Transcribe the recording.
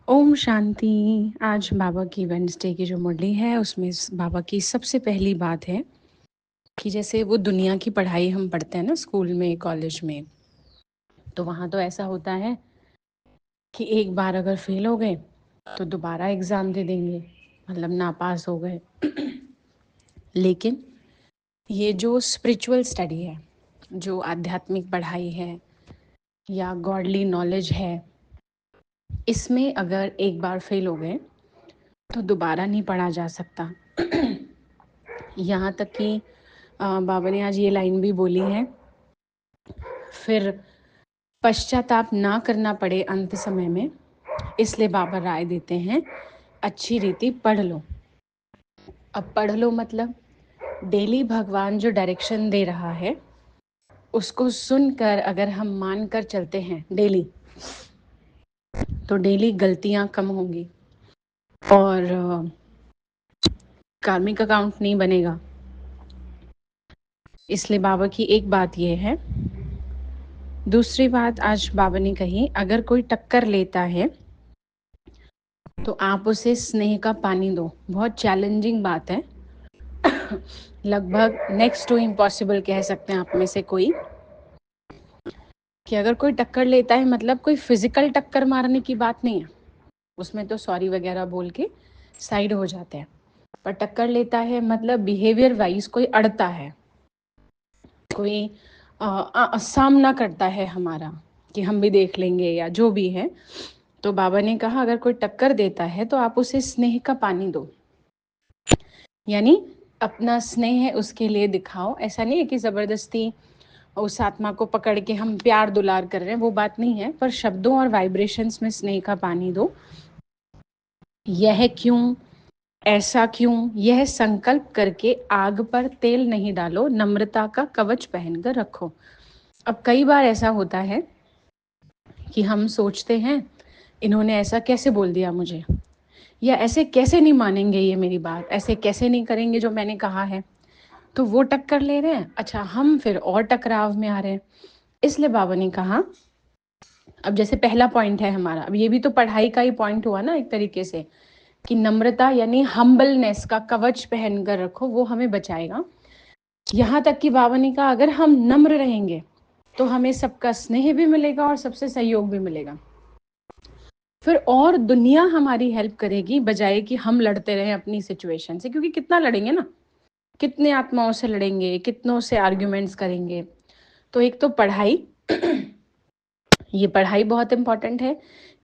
ओम शांति। आज बाबा की वेडनेसडे की जो मुरली है उसमें बाबा की सबसे पहली बात है कि जैसे वो दुनिया की पढ़ाई हम पढ़ते हैं ना स्कूल में कॉलेज में, तो वहाँ तो ऐसा होता है कि एक बार अगर फेल हो गए तो दोबारा एग्ज़ाम दे देंगे, मतलब ना पास हो गए। लेकिन ये जो स्पिरिचुअल स्टडी है, जो आध्यात्मिक पढ़ाई है या गॉडली नॉलेज है, इसमें अगर एक बार फेल हो गए तो दोबारा नहीं पढ़ा जा सकता। यहाँ तक कि बाबा ने आज ये लाइन भी बोली है, फिर पश्चाताप ना करना पड़े अंत समय में, इसलिए बाबा राय देते हैं अच्छी रीति पढ़ लो। अब पढ़ लो मतलब डेली भगवान जो डायरेक्शन दे रहा है उसको सुनकर अगर हम मान कर चलते हैं डेली, तो डेली गलतियां कम होंगी और कार्मिक अकाउंट नहीं बनेगा। इसलिए बाबा की एक बात ये है। दूसरी बात आज बाबा ने कही, अगर कोई टक्कर लेता है तो आप उसे स्नेह का पानी दो। बहुत चैलेंजिंग बात है, लगभग नेक्स्ट टू इम्पॉसिबल कह सकते हैं आप में से कोई, कि अगर कोई टक्कर लेता है मतलब कोई फिजिकल टक्कर मारने की बात नहीं है, उसमें तो सॉरी वगैरह बोल के साइड हो जाते हैं। पर टक्कर लेता है मतलब बिहेवियर वाइज कोई अड़ता है, कोई सामना करता है हमारा कि हम भी देख लेंगे या जो भी है। तो बाबा ने कहा अगर कोई टक्कर देता है तो आप उसे स्नेह का पानी दो, यानी अपना स्नेह उसके लिए दिखाओ। ऐसा नहीं है कि ज़बरदस्ती उस आत्मा को पकड़ के हम प्यार दुलार कर रहे हैं, वो बात नहीं है, पर शब्दों और वाइब्रेशंस में स्नेह का पानी दो। यह क्यों, ऐसा क्यों, यह संकल्प करके आग पर तेल नहीं डालो, नम्रता का कवच पहनकर रखो। अब कई बार ऐसा होता है कि हम सोचते हैं इन्होंने ऐसा कैसे बोल दिया मुझे, या ऐसे कैसे नहीं मानेंगे ये मेरी बात, ऐसे कैसे नहीं करेंगे जो मैंने कहा है। तो वो टक्कर ले रहे हैं, अच्छा हम फिर और टकराव में आ रहे हैं। इसलिए बाबा ने कहा, अब जैसे पहला पॉइंट है हमारा, अब ये भी तो पढ़ाई का ही पॉइंट हुआ ना एक तरीके से, कि नम्रता यानी हम्बलनेस का कवच पहन कर रखो, वो हमें बचाएगा। यहाँ तक कि बाबा ने कहा अगर हम नम्र रहेंगे तो हमें सबका स्नेह भी मिलेगा और सबसे सहयोग भी मिलेगा, फिर और दुनिया हमारी हेल्प करेगी बजाय कि हम लड़ते रहें अपनी सिचुएशन से। क्योंकि कितना लड़ेंगे ना, कितने आत्माओं से लड़ेंगे, कितनों से आर्ग्यूमेंट्स करेंगे। तो एक तो पढ़ाई, ये पढ़ाई बहुत इम्पॉर्टेंट है